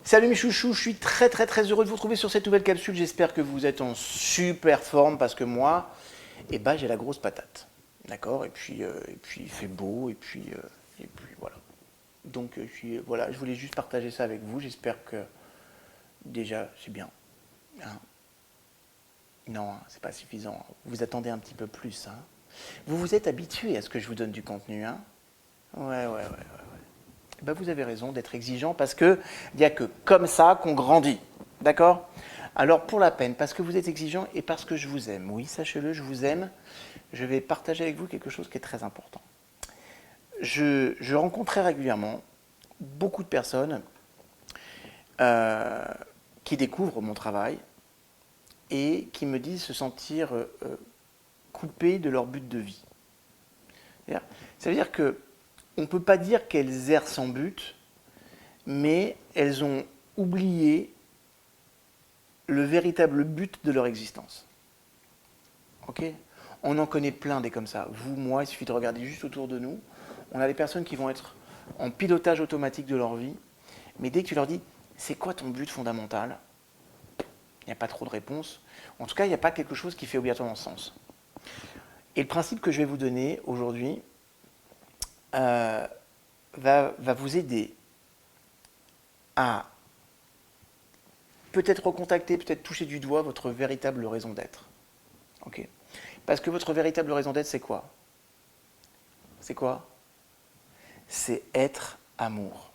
Salut mes chouchous, je suis très heureux de vous retrouver sur cette nouvelle capsule. J'espère que vous êtes en super forme parce que moi, j'ai la grosse patate. D'accord, et puis il fait beau, et puis voilà. Donc voilà, je voulais juste partager ça avec vous. J'espère que déjà c'est bien. Hein. Non, hein, c'est pas suffisant. Vous attendez un petit peu plus. Hein. Vous vous êtes habitué à ce que je vous donne du contenu. Hein. Ouais. Ben, vous avez raison d'être exigeant parce qu'il n'y a que comme ça qu'on grandit. D'accord? Alors pour la peine, parce que vous êtes exigeant et parce que je vous aime, oui, sachez-le, je vous aime, je vais partager avec vous quelque chose qui est très important. Je rencontre très régulièrement beaucoup de personnes qui découvrent mon travail et qui me disent se sentir coupées de leur but de vie. Ça veut dire que on ne peut pas dire qu'elles errent sans but, mais elles ont oublié le véritable but de leur existence. Ok? On en connaît plein des comme ça. Vous, moi, il suffit de regarder juste autour de nous. On a des personnes qui vont être en pilotage automatique de leur vie, mais dès que tu leur dis « c'est quoi ton but fondamental ?» il n'y a pas trop de réponse. En tout cas, il n'y a pas quelque chose qui fait obligatoirement sens. Et le principe que je vais vous donner aujourd'hui va vous aider à peut-être recontacter, peut-être toucher du doigt votre véritable raison d'être. Okay. Parce que votre véritable raison d'être, c'est quoi? C'est quoi? C'est être amour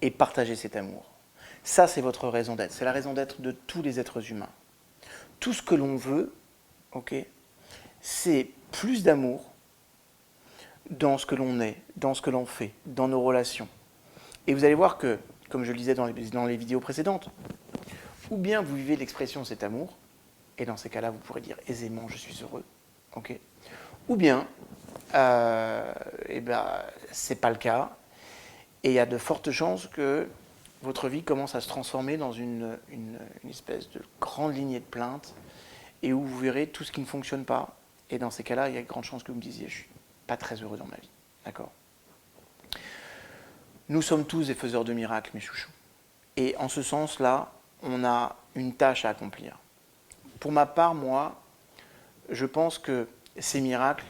et partager cet amour. Ça, c'est votre raison d'être. C'est la raison d'être de tous les êtres humains. Tout ce que l'on veut, okay, c'est plus d'amour dans ce que l'on est, dans ce que l'on fait, dans nos relations. Et vous allez voir que, comme je le disais dans les vidéos précédentes, ou bien vous vivez l'expression cet amour, et dans ces cas-là, vous pourrez dire aisément « je suis heureux okay. ». Ou bien, c'est pas le cas, et il y a de fortes chances que votre vie commence à se transformer dans une espèce de grande lignée de plaintes, et où vous verrez tout ce qui ne fonctionne pas. Et dans ces cas-là, il y a de grandes chances que vous me disiez « je suis pas très heureux dans ma vie ». D'accord? Nous sommes tous des faiseurs de miracles, mes chouchous. Et en ce sens-là, on a une tâche à accomplir. Pour ma part, moi, je pense que ces miracles,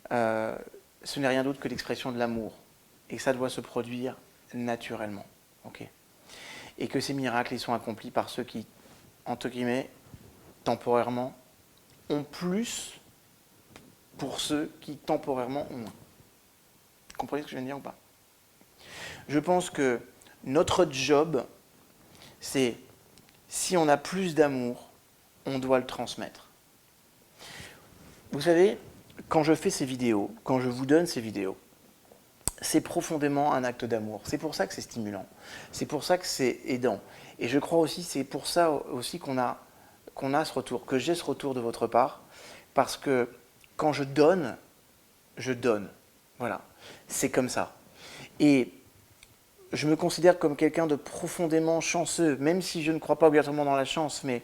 ce n'est rien d'autre que l'expression de l'amour. Et que ça doit se produire naturellement. Okay. Et que ces miracles, ils sont accomplis par ceux qui, entre guillemets, temporairement, ont plus pour ceux qui, temporairement, ont moins. Vous comprenez ce que je viens de dire ou pas? Je pense que notre job, c'est, si on a plus d'amour, on doit le transmettre. Vous savez, quand je fais ces vidéos, quand je vous donne ces vidéos, c'est profondément un acte d'amour. C'est pour ça que c'est stimulant. C'est pour ça que c'est aidant. Et je crois aussi, c'est pour ça aussi qu'on a ce retour, que j'ai ce retour de votre part, parce que quand je donne, je donne. Voilà. C'est comme ça. Et je me considère comme quelqu'un de profondément chanceux, même si je ne crois pas obligatoirement dans la chance, mais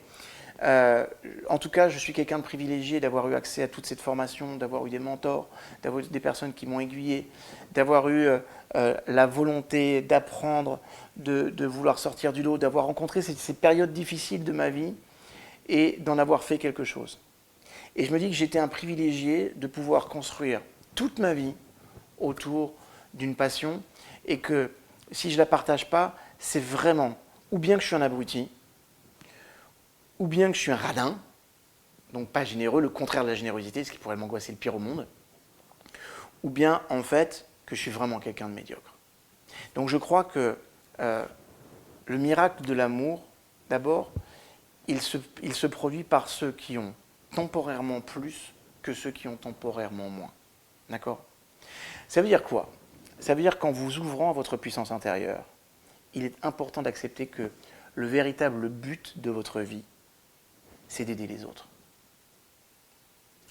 en tout cas, je suis quelqu'un de privilégié d'avoir eu accès à toute cette formation, d'avoir eu des mentors, d'avoir eu des personnes qui m'ont aiguillé, d'avoir eu la volonté d'apprendre, de vouloir sortir du lot, d'avoir rencontré ces périodes difficiles de ma vie et d'en avoir fait quelque chose. Et je me dis que j'étais un privilégié de pouvoir construire toute ma vie autour d'une passion et que si je ne la partage pas, c'est vraiment ou bien que je suis un abruti, ou bien que je suis un radin, donc pas généreux, le contraire de la générosité, ce qui pourrait m'angoisser le pire au monde, ou bien en fait que je suis vraiment quelqu'un de médiocre. Donc je crois que le miracle de l'amour, d'abord, il se produit par ceux qui ont temporairement plus que ceux qui ont temporairement moins. D'accord? Ça veut dire quoi? Ça veut dire qu'en vous ouvrant à votre puissance intérieure, il est important d'accepter que le véritable but de votre vie, c'est d'aider les autres.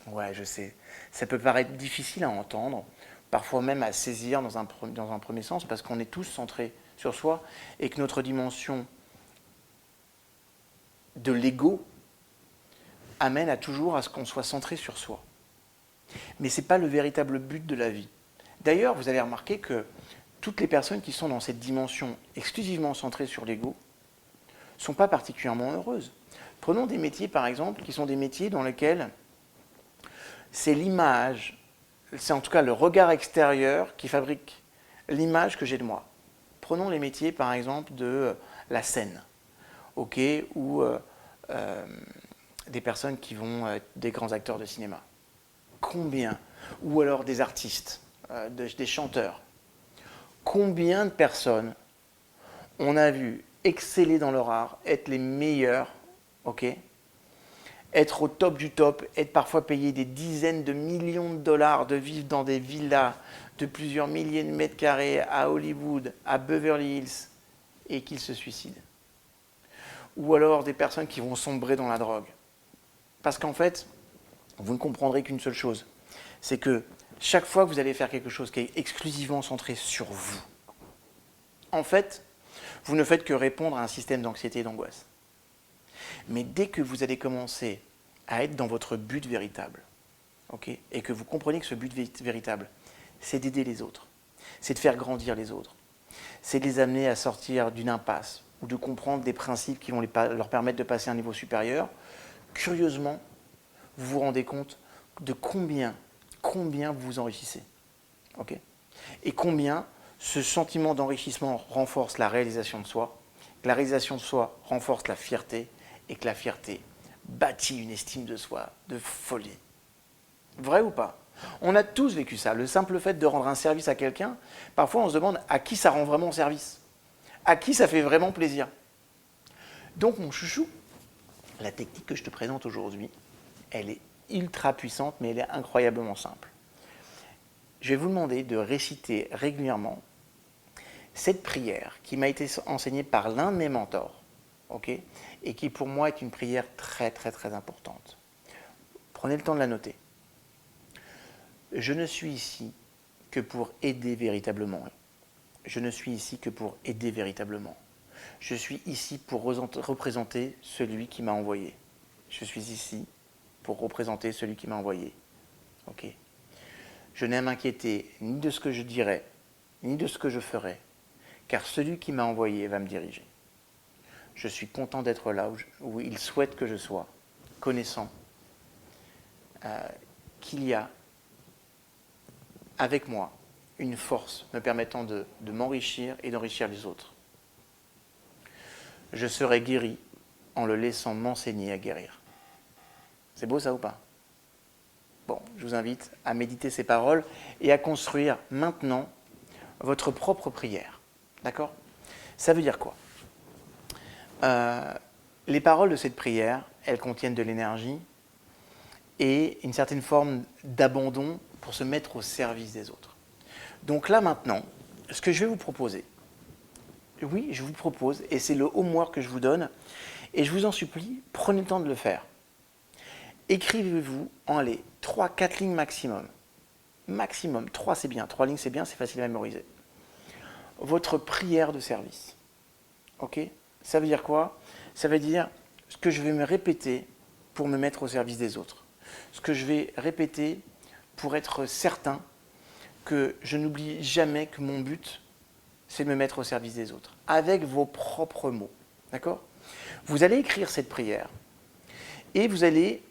Ouais, je sais. Ça peut paraître difficile à entendre, parfois même à saisir dans un premier sens, parce qu'on est tous centrés sur soi et que notre dimension de l'ego amène toujours à ce qu'on soit centré sur soi. Mais ce n'est pas le véritable but de la vie. D'ailleurs, vous avez remarqué que toutes les personnes qui sont dans cette dimension exclusivement centrée sur l'ego ne sont pas particulièrement heureuses. Prenons des métiers, par exemple, qui sont des métiers dans lesquels c'est l'image, c'est en tout cas le regard extérieur qui fabrique l'image que j'ai de moi. Prenons les métiers, par exemple, de la scène, okay, ou des personnes qui vont être des grands acteurs de cinéma. Combien, ou alors des artistes, des chanteurs, combien de personnes on a vu exceller dans leur art, être les meilleurs, ok, être au top du top, être parfois payé des dizaines de millions de dollars, de vivre dans des villas de plusieurs milliers de mètres carrés à Hollywood, à Beverly Hills, et qu'ils se suicident. Ou alors des personnes qui vont sombrer dans la drogue. Parce qu'en fait, vous ne comprendrez qu'une seule chose, c'est que chaque fois que vous allez faire quelque chose qui est exclusivement centré sur vous, en fait, vous ne faites que répondre à un système d'anxiété et d'angoisse. Mais dès que vous allez commencer à être dans votre but véritable, okay, et que vous comprenez que ce but véritable, c'est d'aider les autres, c'est de faire grandir les autres, c'est de les amener à sortir d'une impasse ou de comprendre des principes qui vont leur permettre de passer à un niveau supérieur, curieusement, vous vous rendez compte de combien vous vous enrichissez. Okay, et combien ce sentiment d'enrichissement renforce la réalisation de soi, que la réalisation de soi renforce la fierté, et que la fierté bâtit une estime de soi de folie. Vrai ou pas? On a tous vécu ça. Le simple fait de rendre un service à quelqu'un, parfois on se demande à qui ça rend vraiment service, à qui ça fait vraiment plaisir. Donc mon chouchou, la technique que je te présente aujourd'hui, elle est ultra puissante, mais elle est incroyablement simple. Je vais vous demander de réciter régulièrement cette prière qui m'a été enseignée par l'un de mes mentors, okay, et qui pour moi est une prière très très très importante. Prenez le temps de la noter. Je ne suis ici que pour aider véritablement. Je ne suis ici que pour aider véritablement. Je suis ici pour représenter celui qui m'a envoyé. Je suis ici pour représenter celui qui m'a envoyé. Okay. Je n'ai à m'inquiéter ni de ce que je dirai, ni de ce que je ferai, car celui qui m'a envoyé va me diriger. Je suis content d'être là où il souhaite que je sois, connaissant qu'il y a avec moi une force me permettant de m'enrichir et d'enrichir les autres. Je serai guéri en le laissant m'enseigner à guérir. C'est beau ça ou pas? Bon, je vous invite à méditer ces paroles et à construire maintenant votre propre prière. D'accord? Ça veut dire quoi? Les paroles de cette prière, elles contiennent de l'énergie et une certaine forme d'abandon pour se mettre au service des autres. Donc là maintenant, ce que je vais vous proposer, oui, je vous propose, et c'est le homework que je vous donne, et je vous en supplie, prenez le temps de le faire. Écrivez-vous en les 3-4 lignes maximum. Maximum, 3 c'est bien, 3 lignes c'est bien, c'est facile à mémoriser. Votre prière de service. Ok? Ça veut dire quoi? Ça veut dire ce que je vais me répéter pour me mettre au service des autres. Ce que je vais répéter pour être certain que je n'oublie jamais que mon but, c'est de me mettre au service des autres. Avec vos propres mots. D'accord? Vous allez écrire cette prière et vous allez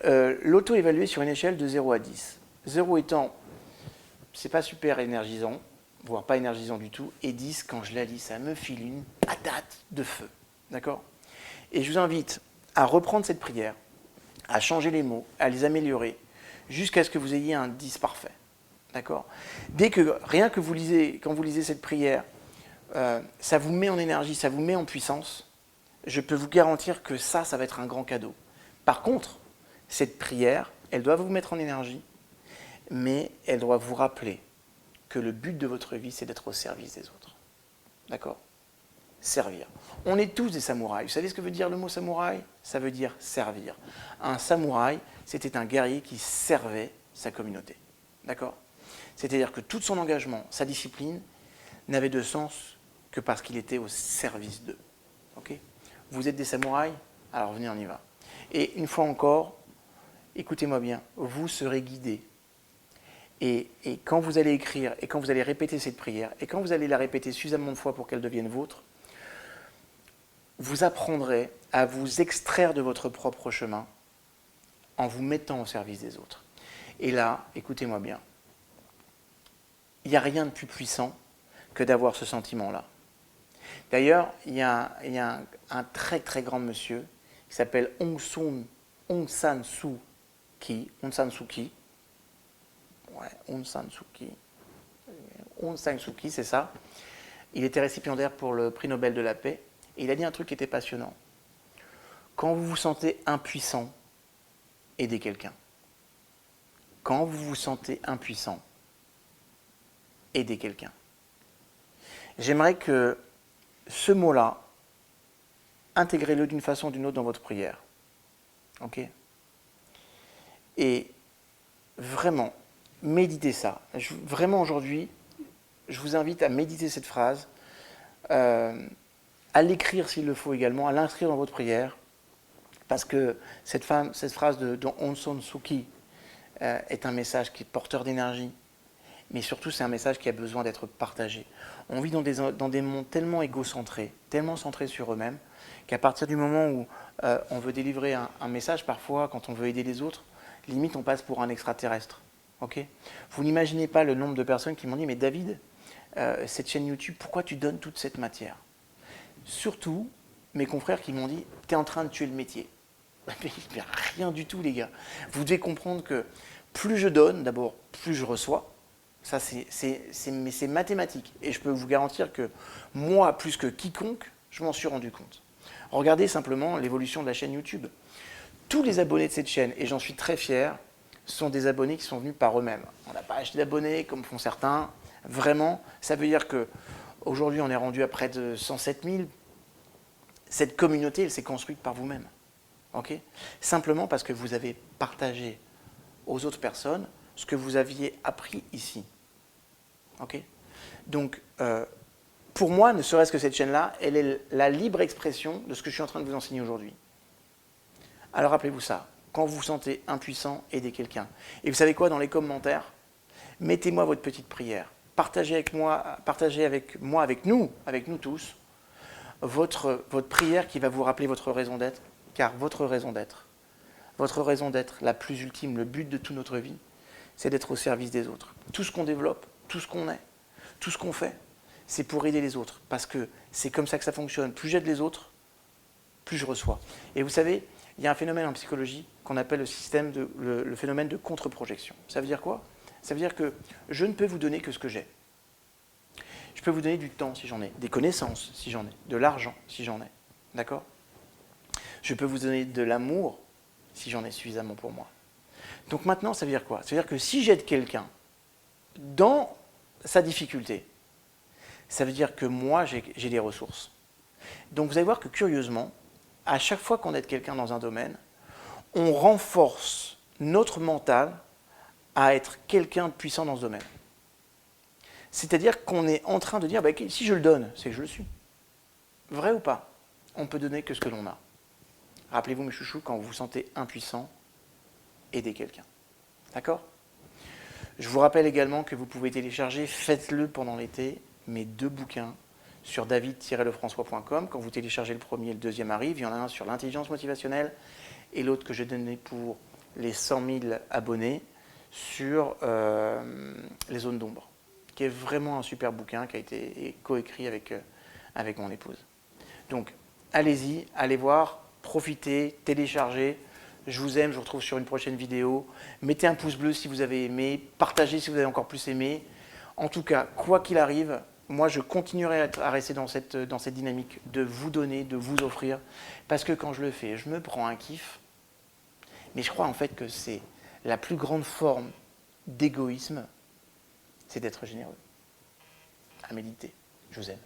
l'auto-évaluer sur une échelle de 0 à 10. 0 étant, c'est pas super énergisant, voire pas énergisant du tout, et 10, quand je la lis, ça me file une patate de feu. D'accord? Et je vous invite à reprendre cette prière, à changer les mots, à les améliorer, jusqu'à ce que vous ayez un 10 parfait. D'accord? Dès que, rien que vous lisez, quand vous lisez cette prière, ça vous met en énergie, ça vous met en puissance, je peux vous garantir que ça va être un grand cadeau. Par contre, cette prière, elle doit vous mettre en énergie, mais elle doit vous rappeler que le but de votre vie, c'est d'être au service des autres. D'accord? Servir. On est tous des samouraïs. Vous savez ce que veut dire le mot samouraï? Ça veut dire servir. Un samouraï, c'était un guerrier qui servait sa communauté. D'accord? C'est-à-dire que tout son engagement, sa discipline, n'avait de sens que parce qu'il était au service d'eux. Okay? Vous êtes des samouraïs? Alors venez, on y va. Et une fois encore, écoutez-moi bien, vous serez guidés Et quand vous allez écrire, et quand vous allez répéter cette prière, et quand vous allez la répéter suffisamment de fois pour qu'elle devienne vôtre, vous apprendrez à vous extraire de votre propre chemin en vous mettant au service des autres. Et là, écoutez-moi bien, il n'y a rien de plus puissant que d'avoir ce sentiment-là. D'ailleurs, il y a un très très grand monsieur qui s'appelle Aung San Suu Kyi. Aung San Suu Kyi. Ouais, Aung San Suu Kyi. Aung San Suu Kyi, c'est ça. Il était récipiendaire pour le prix Nobel de la paix. Et il a dit un truc qui était passionnant. Quand vous vous sentez impuissant, aidez quelqu'un. Quand vous vous sentez impuissant, aidez quelqu'un. J'aimerais que ce mot-là, intégrez-le d'une façon ou d'une autre dans votre prière. Ok ? Et vraiment, méditez ça. Vraiment aujourd'hui, je vous invite à méditer cette phrase, à l'écrire s'il le faut également, à l'inscrire dans votre prière, parce que cette phrase de Aung San Suu Kyi est un message qui est porteur d'énergie, mais surtout c'est un message qui a besoin d'être partagé. On vit dans des mondes tellement égocentrés, tellement centrés sur eux-mêmes, qu'à partir du moment où on veut délivrer un message, parfois, quand on veut aider les autres, limite on passe pour un extraterrestre. Okay ? Vous n'imaginez pas le nombre de personnes qui m'ont dit « Mais David, cette chaîne YouTube, pourquoi tu donnes toute cette matière ?» Surtout, mes confrères qui m'ont dit « T'es en train de tuer le métier. » Mais rien du tout, les gars. Vous devez comprendre que plus je donne, d'abord, plus je reçois. Ça, c'est mathématique. Et je peux vous garantir que moi, plus que quiconque, je m'en suis rendu compte. Regardez simplement l'évolution de la chaîne YouTube. Tous les abonnés de cette chaîne, et j'en suis très fier, sont des abonnés qui sont venus par eux-mêmes. On n'a pas acheté d'abonnés comme font certains. Vraiment, ça veut dire qu'aujourd'hui, on est rendu à près de 107 000. Cette communauté, elle s'est construite par vous-même. Okay ? Simplement parce que vous avez partagé aux autres personnes ce que vous aviez appris ici. Okay ? Donc, pour moi, ne serait-ce que cette chaîne-là, elle est la libre expression de ce que je suis en train de vous enseigner aujourd'hui. Alors rappelez-vous ça, quand vous vous sentez impuissant, aidez quelqu'un. Et vous savez quoi, dans les commentaires, mettez-moi votre petite prière. Partagez avec nous tous, votre prière qui va vous rappeler votre raison d'être, car votre raison d'être, la plus ultime, le but de toute notre vie, c'est d'être au service des autres. Tout ce qu'on développe, tout ce qu'on est, tout ce qu'on fait, c'est pour aider les autres, parce que c'est comme ça que ça fonctionne. Plus j'aide les autres, plus je reçois. Et vous savez, il y a un phénomène en psychologie qu'on appelle le phénomène de contre-projection. Ça veut dire quoi ? Ça veut dire que je ne peux vous donner que ce que j'ai. Je peux vous donner du temps si j'en ai, des connaissances si j'en ai, de l'argent si j'en ai. D'accord ? Je peux vous donner de l'amour si j'en ai suffisamment pour moi. Donc maintenant, ça veut dire quoi ? Ça veut dire que si j'aide quelqu'un dans sa difficulté, ça veut dire que moi, j'ai des ressources. Donc vous allez voir que curieusement, à chaque fois qu'on aide quelqu'un dans un domaine, on renforce notre mental à être quelqu'un de puissant dans ce domaine. C'est-à-dire qu'on est en train de dire, si je le donne, c'est que je le suis. Vrai ou pas ? On ne peut donner que ce que l'on a. Rappelez-vous, mes chouchous, quand vous vous sentez impuissant, aidez quelqu'un. D'accord ? Je vous rappelle également que vous pouvez télécharger, faites-le pendant l'été, mes 2 bouquins sur david-lefrançois.com. Quand vous téléchargez le premier, le deuxième arrive. Il y en a un sur l'intelligence motivationnelle et l'autre que j'ai donné pour les 100 000 abonnés sur les zones d'ombre, qui est vraiment un super bouquin qui a été coécrit avec mon épouse. Donc, allez-y, allez voir, profitez, téléchargez. Je vous aime, je vous retrouve sur une prochaine vidéo. Mettez un pouce bleu si vous avez aimé, partagez si vous avez encore plus aimé. En tout cas, quoi qu'il arrive, moi je continuerai à rester dans cette dynamique de vous donner, de vous offrir, parce que quand je le fais, je me prends un kiff. Mais je crois en fait que c'est la plus grande forme d'égoïsme, c'est d'être généreux. À méditer. Je vous aime.